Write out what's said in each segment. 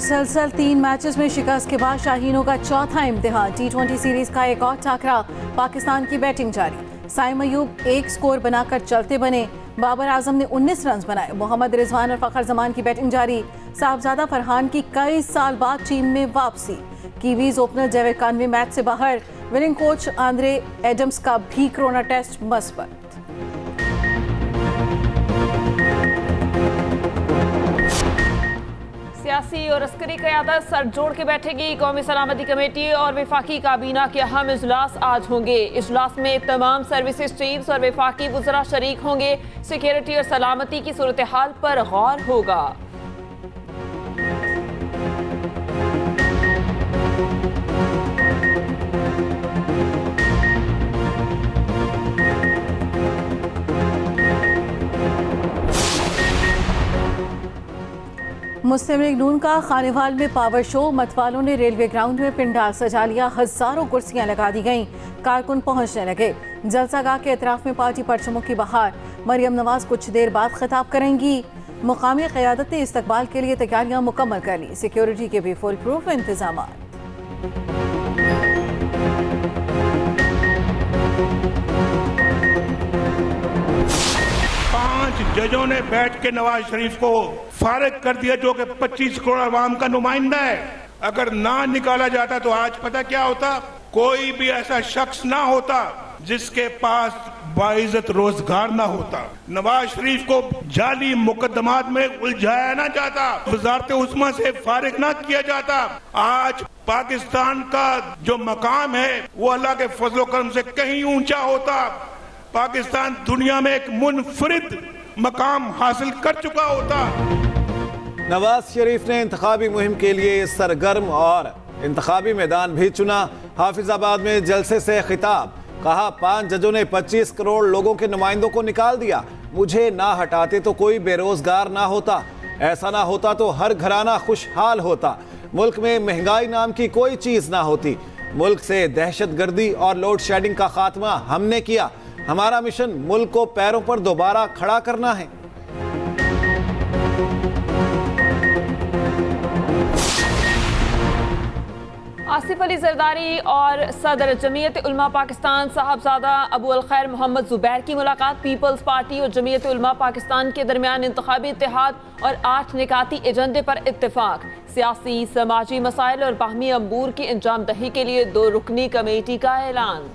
मुसलसल 3 मैचेस में शिकस्त के बाद शाहीनों का चौथा इम्तिहान। T20 सीरीज का एक और टाकरा, पाकिस्तान की बैटिंग जारी। साइम अयूब एक स्कोर बनाकर चलते बने, बाबर आजम ने 19 रन बनाए। मोहम्मद रिजवान और फखर जमान की बैटिंग जारी। साहबजादा फरहान की कई साल बाद टीम में वापसी। कीवीज ओपनर डेविड कानवे मैच से बाहर। विनिंग कोच आंद्रे एडम्स का भी कोरोना टेस्ट मस्बत। सियासी और अस्करी क़यादत सर जोड़ के बैठेगी। कौमी सलामती कमेटी और वफाकी काबीना के अहम इजलास आज होंगे। इजलास में तमाम सर्विसेज चीफ्स और वफाकी वज़रा शरीक होंगे। सिक्योरिटी और सलामती की सूरत हाल पर गौर होगा। मुस्लिम लीग नून का खानेवाल में पावर शो। मतवालों ने रेलवे ग्राउंड में पिंडाल सजा लिया। हजारों कुर्सियां लगा दी गईं। कारकुन पहुंचने लगे। जलसागाह के अतराफ में पार्टी परचमों की बहार। मरियम नवाज कुछ देर बाद खिताब करेंगी। मुकामी क़यादत ने इस्तकबाल के लिए तैयारियां मुकम्मल कर ली। सिक्योरिटी के भी फुल प्रूफ इंतजाम। जजों ने बैठ के नवाज शरीफ को फारिग कर दिया, जो कि 25 करोड़ अवाम का नुमाइंदा है। अगर ना निकाला जाता तो आज पता क्या होता? कोई भी ऐसा शख्स ना होता जिसके पास बाइज्जत रोजगार ना होता। नवाज शरीफ को जाली मुकदमात में उलझाया ना जाता, वजारत उस्मा से फारिग ना किया जाता। आज पाकिस्तान का जो मकाम है वो अल्लाह के फजलो करम से कहीं ऊंचा होता। पाकिस्तान दुनिया में एक मुनफरिद मकाम हासिल कर चुका होता। नवाज शरीफ ने इंतखाबी मुहिम के लिए सरगर्म और इंतखाबी मैदान भी चुना। हाफिजाबाद में जलसे से खिताब। कहा 5 जजों ने 25 करोड़ लोगों के नुमाइंदों को निकाल दिया। मुझे ना हटाते तो कोई बेरोजगार ना होता। ऐसा ना होता तो हर घराना खुशहाल होता। मुल्क में महंगाई नाम की कोई चीज ना होती। मुल्क से दहशतगर्दी और लोड शेडिंग का खात्मा हमने किया। हमारा मिशन मुल्क को पैरों पर दोबारा खड़ा करना है। आसिफ अली जरदारी और सदर जमीयत उलमा पाकिस्तान साहबजादा अबू अल खैर मोहम्मद जुबैर की मुलाकात। पीपल्स पार्टी और जमीयत उलमा पाकिस्तान के दरमियान इंतखाबी इत्तेहाद और 8 निकाती एजेंडे पर इत्तेफाक। सियासी समाजी मसाइल और बाहमी अमूर की अंजाम दही के लिए 2 रुकनी कमेटी का ऐलान।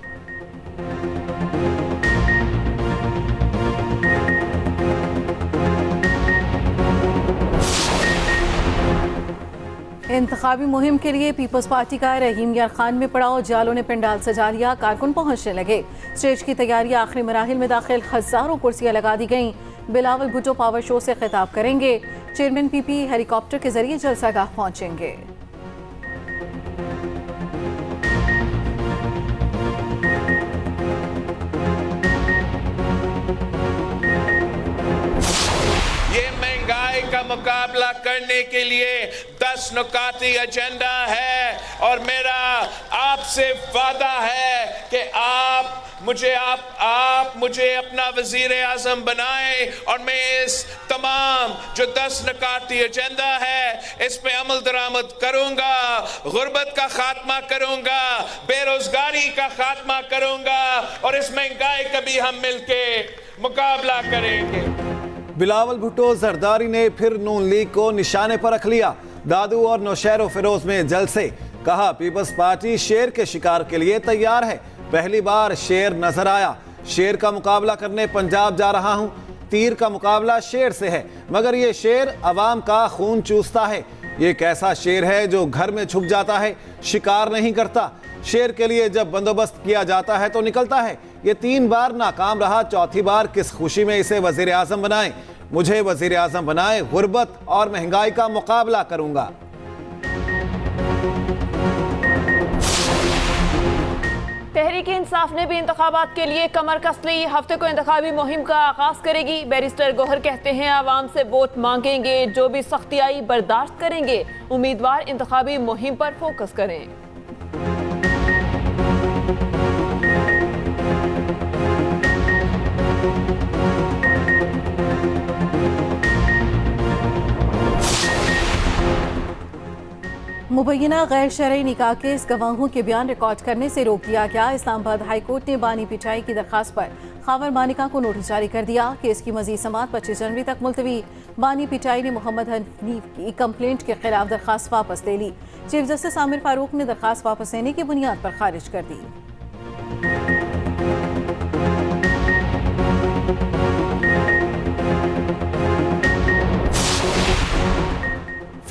इंतखाबी मुहिम के लिए पीपल्स पार्टी का रहीम यार खान में पड़ाव। जालों ने पिंडाल सजा लिया। कारकुन पहुंचने लगे। स्टेज की तैयारियां आखिरी मराहिल में दाखिल। हजारों कुर्सियां लगा दी गईं। बिलावल भुट्टो पावर शो से खिताब करेंगे। चेयरमैन पीपी हेलीकॉप्टर के जरिए जलसागाह पहुंचेंगे। का मुकाबला करने के लिए 10 नुकाती एजेंडा है और मेरा आपसे वादा है कि आप मुझे अपना वजीर आजम बनाएं और मैं इस तमाम जो 10 नुकाती एजेंडा है इस पे अमल दरामद करूंगा। गुर्बत का खात्मा करूंगा, बेरोजगारी का खात्मा करूंगा और इस महंगाई का भी हम मिलके मुकाबला करेंगे। बिलावल भुट्टो जरदारी ने फिर नून लीग को निशाने पर रख लिया। दादू और नौशहर फिरोज में जलसे। कहा पीपल्स पार्टी शेर के शिकार के लिए तैयार है। पहली बार शेर नजर आया। शेर का मुकाबला करने पंजाब जा रहा हूं। तीर का मुकाबला शेर से है, मगर ये शेर अवाम का खून चूसता है। ये कैसा शेर है जो घर में छुप जाता है, शिकार नहीं करता। शेर के लिए जब बंदोबस्त किया जाता है तो निकलता है। ये 3 बार नाकाम रहा, चौथी बार किस खुशी में इसे वजीर आजम बनाएं। मुझे वजीर आजम बनाए, गुर्बत और महंगाई का मुकाबला करूंगा। तहरीक इंसाफ ने भी इंतखाबात के लिए कमर कस ली। हफ्ते को इंतखाबी मुहिम का आगाज करेगी। बैरिस्टर गौहर कहते हैं आवाम से वोट मांगेंगे, जो भी सख्ती आई बर्दाश्त करेंगे। उम्मीदवार इंतखाबी मुहिम पर फोकस करें। मुबैना गैर शरई निकाह केस गवाहों के बयान रिकॉर्ड करने से रोक दिया गया। इस्लामाबाद हाई कोर्ट ने बानी पिटाई की दरखास्त पर खावर मालिका को नोटिस जारी कर दिया। केस की मजीद समाअत 25 जनवरी तक मुलतवी। बानी पिटाई ने मोहम्मद हनीफ की कंप्लेंट के खिलाफ दरखास्त वापस ले ली। चीफ जस्टिस आमिर फारूक ने दरखास्त वापस लेने की बुनियाद पर खारिज कर दी।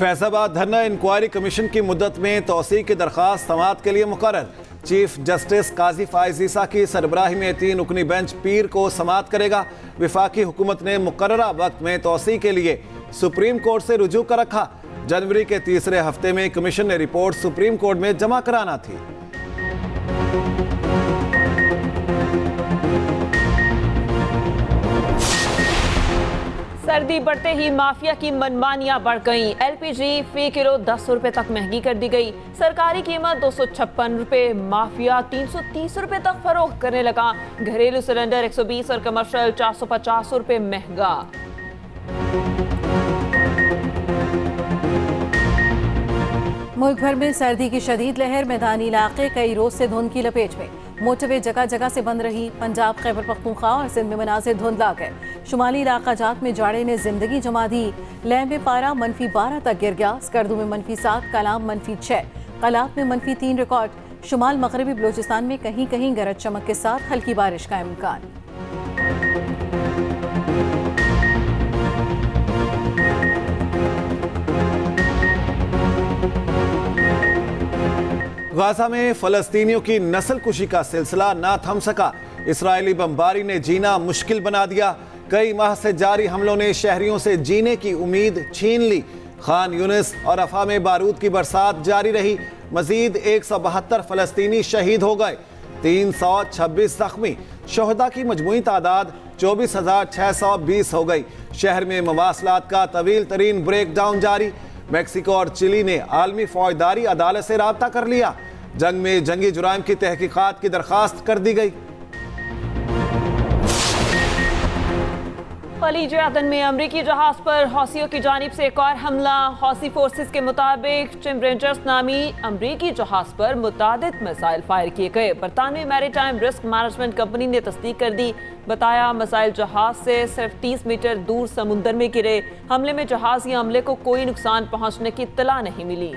फैजाबाद धरना इंक्वायरी कमीशन की मुद्दत में तौसी की दरखास्त समाअत के लिए मुकर्रर। चीफ जस्टिस काजी फाइज ईसा की सरबराही में 3 रुकनी बेंच पीर को समाअत करेगा। विफाकी हुकूमत ने मुकर्ररा वक्त में तौसी के लिए सुप्रीम कोर्ट से रुजू कर रखा। जनवरी के तीसरे हफ्ते में कमीशन ने रिपोर्ट सुप्रीम कोर्ट में जमा कराना थी। सर्दी बढ़ते ही माफिया की मनमानियां बढ़ गईं। एलपीजी फी किलो 10 रुपए तक महंगी कर दी गई। सरकारी कीमत 256 रुपए, माफिया 330 रुपए तक फरोख्त करने लगा। घरेलू सिलेंडर 120 और कमर्शियल 450 रुपए महंगा। मुल्क भर में सर्दी की शदीद लहर। मैदानी इलाके कई रोज से धुंध की लपेट में। मोटरवे जगह जगह से बंद रही। पंजाब, खैबर पख्तूनख्वा और सिंध में मनाजिर धुंधला गए। शुमाली इलाका जात में जाड़े ने जिंदगी जमा दी। लेह में पारा -12 तक गिर गया। स्कर्दू में -7, कलाम -6, कलाब में -3 रिकॉर्ड। शुमाल मगरबी बलोचिस्तान में कहीं कहीं गरज चमक के साथ हल्की बारिश का इम्कान। गाजा में फलस्तीनियों की नस्ल कुशी का सिलसिला ना थम सका। इसराइली बमबारी ने जीना मुश्किल बना दिया। कई माह से जारी हमलों ने शहरियों से जीने की उम्मीद छीन ली। खान यूनिस और अफा में बारूद की बरसात जारी रही। मजीद 172 फलस्तीनी शहीद हो गए, 326 जख्मी। शोहदा की मजमूई तादाद 24,620 हो गई। शहर में मवासलात का तवील तरीन ब्रेक डाउन जारी। मैक्सिको और चिली ने आलमी फौजदारी अदालत से राब्ता कर लिया। जंग में जंगी जुराइम की तहकीकात की दरखास्त कर दी गई। खलीज अदन में अमरीकी जहाज पर हौसियों की जानिब से एक और हमला। हौसी फोर्सेस के मुताबिक चिमरेंजर्स नामी अमरीकी जहाज पर मुतादिद मिसाइल फायर किए गए। बरतानवी मैरीटाइम रिस्क मैनेजमेंट कंपनी ने तस्दीक कर दी। बताया मिसाइल जहाज से सिर्फ 30 मीटर दूर समुद्र में गिरे। हमले में जहाज या अमले को कोई नुकसान पहुंचने की इत्तला नहीं मिली।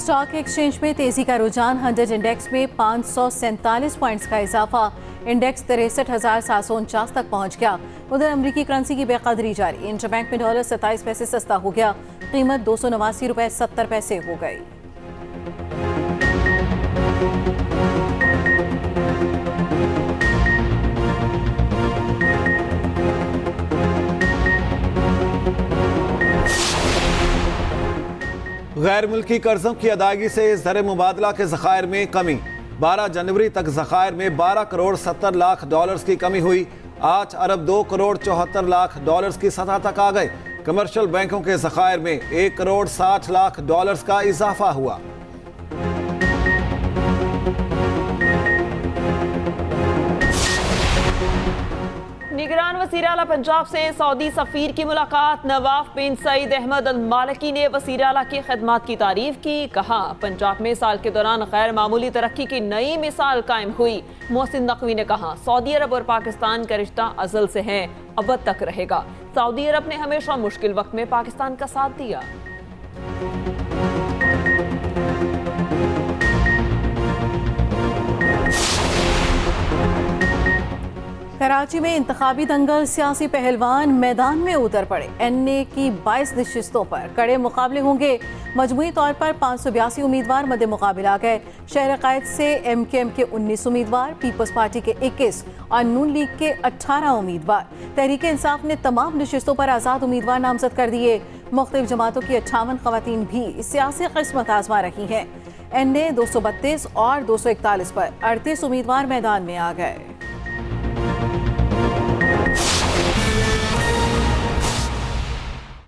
स्टॉक एक्सचेंज में तेजी का रुझान। 100 इंडेक्स में 547 पॉइंट्स का इजाफा। इंडेक्स 63,749 तक पहुंच गया। उधर अमरीकी करेंसी की बेकदरी जारी। इंटरबैंक में डॉलर 27 पैसे सस्ता हो गया। कीमत 289 रुपए 70 पैसे हो गई। गैर मुल्की कर्जों की अदायगी से ज़र मुबादला के ज़खायर में कमी। 12 जनवरी तक ज़खायर में 12 करोड़ 70 लाख डॉलर्स की कमी हुई। 8 अरब 2 करोड़ 74 लाख डॉलर्स की सतह तक आ गए। कमर्शियल बैंकों के ज़खायर में 1 करोड़ 60 लाख डॉलर्स का इजाफा हुआ। निगरान वज़ीर आला पंजाब से सऊदी सफ़ीर की मुलाकात। नवाफ बिन सईद अहमद अल मालिकी ने वज़ीर आला की खिदमत की तारीफ की। कहा पंजाब में साल के दौरान गैर मामूली तरक्की की नई मिसाल कायम हुई। मोहसिन नकवी ने कहा सऊदी अरब और पाकिस्तान का रिश्ता अज़ल से है, अब तक रहेगा। सऊदी अरब ने हमेशा मुश्किल वक्त में पाकिस्तान का साथ दिया। कराची में इंतखाबी दंगल। सियासी पहलवान मैदान में उतर पड़े। एनए की 22 नशिस्तों पर कड़े मुकाबले होंगे। मजमूई तौर पर 582 उम्मीदवार मद्दे मुकाबला गए। शहर क़ायद से MKM के 19 उम्मीदवार, पीपल्स पार्टी के 21 और नून लीग के 18 उम्मीदवार। तहरीक इंसाफ ने तमाम नशिस्तों पर आज़ाद उम्मीदवार नामजद कर दिए। मुख्तलिफ जमातों की 58 ख़वातीन भी सियासी किस्मत आजमा रही हैं। एनए 232 और 241 पर 38 उम्मीदवार मैदान में आ गए।